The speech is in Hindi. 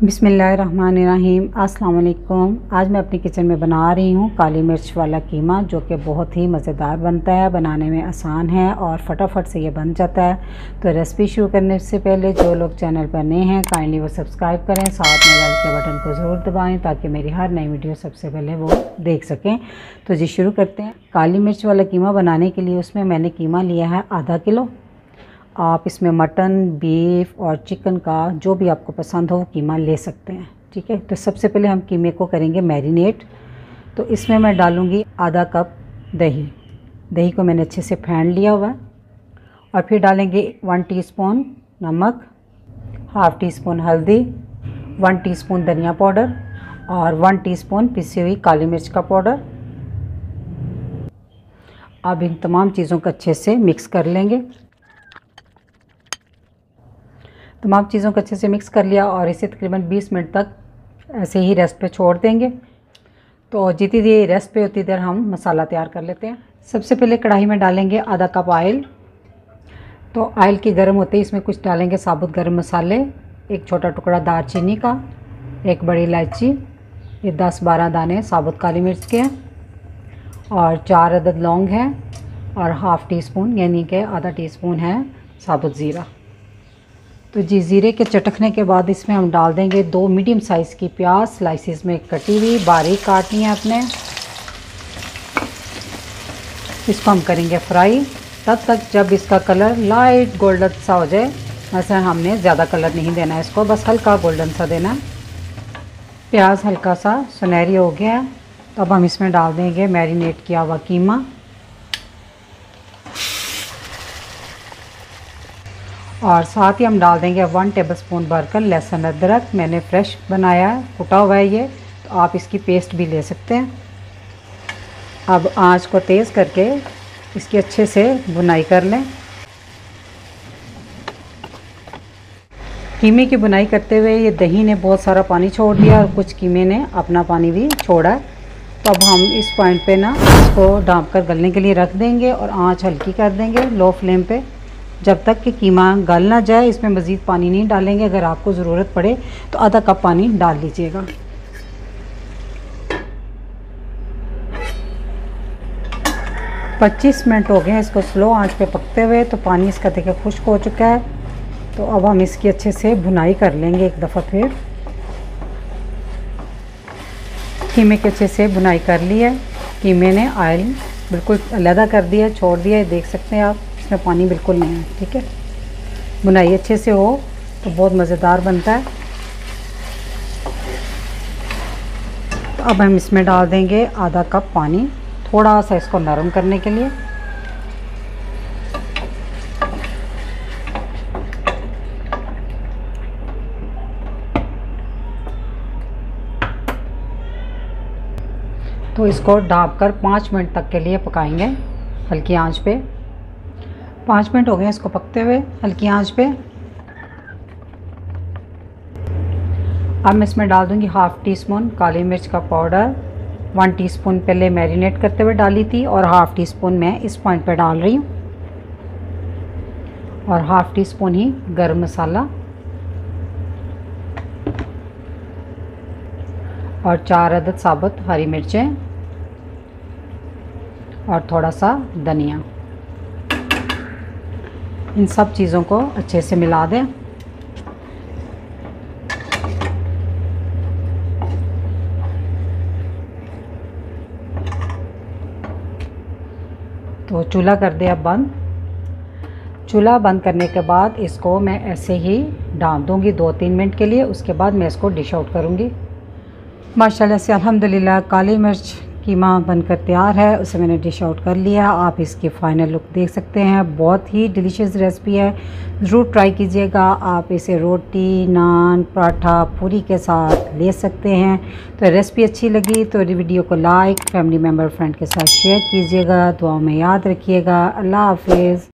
बिस्मिल्लाहिर्रहमानिर्रहीम। अस्सलाम वालेकुम। आज मैं अपनी किचन में बना रही हूँ काली मिर्च वाला कीमा, जो कि बहुत ही मज़ेदार बनता है, बनाने में आसान है और फटाफट से ये बन जाता है। तो रेसिपी शुरू करने से पहले जो लोग चैनल पर नए हैं काइंडली वो सब्सक्राइब करें, साथ में बेल के बटन को ज़रूर दबाएँ ताकि मेरी हर नई वीडियो सबसे पहले वो देख सकें। तो जी शुरू करते हैं। काली मिर्च वाला कीमा बनाने के लिए उसमें मैंने कीमा लिया है आधा किलो। आप इसमें मटन, बीफ और चिकन का जो भी आपको पसंद हो कीमा ले सकते हैं, ठीक है। तो सबसे पहले हम कीमे को करेंगे मैरिनेट। तो इसमें मैं डालूँगी आधा कप दही। दही को मैंने अच्छे से फेंट लिया हुआ है। और फिर डालेंगे 1 टीस्पून नमक, हाफ़ टी स्पून हल्दी, 1 टीस्पून धनिया पाउडर और 1 टीस्पून पिसी हुई काली मिर्च का पाउडर। अब इन तमाम चीज़ों को अच्छे से मिक्स कर लेंगे। तमाम चीज़ों को अच्छे से मिक्स कर लिया और इसे तकरीबन 20 मिनट तक ऐसे ही रेस्ट पे छोड़ देंगे। तो जितनी देर रेस्ट पे उतनी देर हम मसाला तैयार कर लेते हैं। सबसे पहले कढ़ाई में डालेंगे आधा कप ऑयल। तो ऑयल की गर्म होते ही इसमें कुछ डालेंगे साबुत गरम मसाले, एक छोटा टुकड़ा दालचीनी का, एक बड़ी इलायची, ये 10-12 दाने साबुत काली मिर्च के हैं और 4 अदद लौंग हैं और हाफ़ टी स्पून यानी कि आधा टीस्पून है साबुत ज़ीरा। तो जी ज़ीरे के चटकने के बाद इसमें हम डाल देंगे 2 मीडियम साइज़ की प्याज स्लाइसिस में कटी हुई, बारीक काटनी है अपने। इसको हम करेंगे फ्राई तब तक जब इसका कलर लाइट गोल्डन सा हो जाए। वैसे हमने ज़्यादा कलर नहीं देना है इसको, बस हल्का गोल्डन सा देना है। प्याज हल्का सा सुनहरी हो गया है तो अब हम इसमें डाल देंगे मैरिनेट किया हुआ कीमा और साथ ही हम डाल देंगे 1 टेबलस्पून भरकर लहसुन अदरक। मैंने फ्रेश बनाया है, कुटा हुआ है ये, तो आप इसकी पेस्ट भी ले सकते हैं। अब आंच को तेज़ करके इसकी अच्छे से बुनाई कर लें। कीमे की बुनाई करते हुए ये दही ने बहुत सारा पानी छोड़ दिया और कुछ कीमे ने अपना पानी भी छोड़ा है। तो अब हम इस पॉइंट पे ना इसको ढाँप कर गलने के लिए रख देंगे और आंच हल्की कर देंगे लो फ्लेम पे जब तक कि कीमा गल ना जाए। इसमें मज़ीद पानी नहीं डालेंगे, अगर आपको ज़रूरत पड़े तो आधा कप पानी डाल लीजिएगा। पच्चीस मिनट हो गए हैं इसको स्लो आंच पे पकते हुए। तो पानी इसका देखिए खुश्क हो चुका है। तो अब हम इसकी अच्छे से भुनाई कर लेंगे एक दफ़ा। फिर कीमे के अच्छे से भुनाई कर ली है। कीमे ने ऑयल बिल्कुल अलहदा कर दिया, छोड़ दिया है, देख सकते हैं आप, इसमें पानी बिल्कुल नहीं है, ठीक है। भुनाई अच्छे से हो तो बहुत मज़ेदार बनता है। तो अब हम इसमें डाल देंगे आधा कप पानी, थोड़ा सा इसको नरम करने के लिए। तो इसको ढाँप कर 5 मिनट तक के लिए पकाएंगे हल्की आंच पे। 5 मिनट हो गए इसको पकते हुए हल्की आंच पे। अब मैं इसमें डाल दूंगी हाफ़ टी स्पून काली मिर्च का पाउडर। 1 टीस्पून पहले मैरिनेट करते हुए डाली थी और हाफ़ टी स्पून मैं इस पॉइंट पे डाल रही हूँ और हाफ़ टी स्पून ही गरम मसाला और 4 अदद साबुत हरी मिर्चें और थोड़ा सा धनिया। इन सब चीज़ों को अच्छे से मिला दें। तो चूल्हा कर दे अब बंद। चूल्हा बंद करने के बाद इसको मैं ऐसे ही ढाँप दूँगी 2-3 मिनट के लिए। उसके बाद मैं इसको डिश आउट करूँगी। माशाल्लाह से अल्हम्दुलिल्लाह काली मिर्च कीमा बनकर तैयार है। उसे मैंने डिश आउट कर लिया। आप इसकी फ़ाइनल लुक देख सकते हैं। बहुत ही डिलीशियस रेसिपी है, ज़रूर ट्राई कीजिएगा। आप इसे रोटी, नान, पराठा, पूरी के साथ ले सकते हैं। तो रेसिपी अच्छी लगी तो वीडियो को लाइक, फैमिली मेम्बर, फ्रेंड के साथ शेयर कीजिएगा। दुआओं में याद रखिएगा। अल्लाह हाफ़िज़।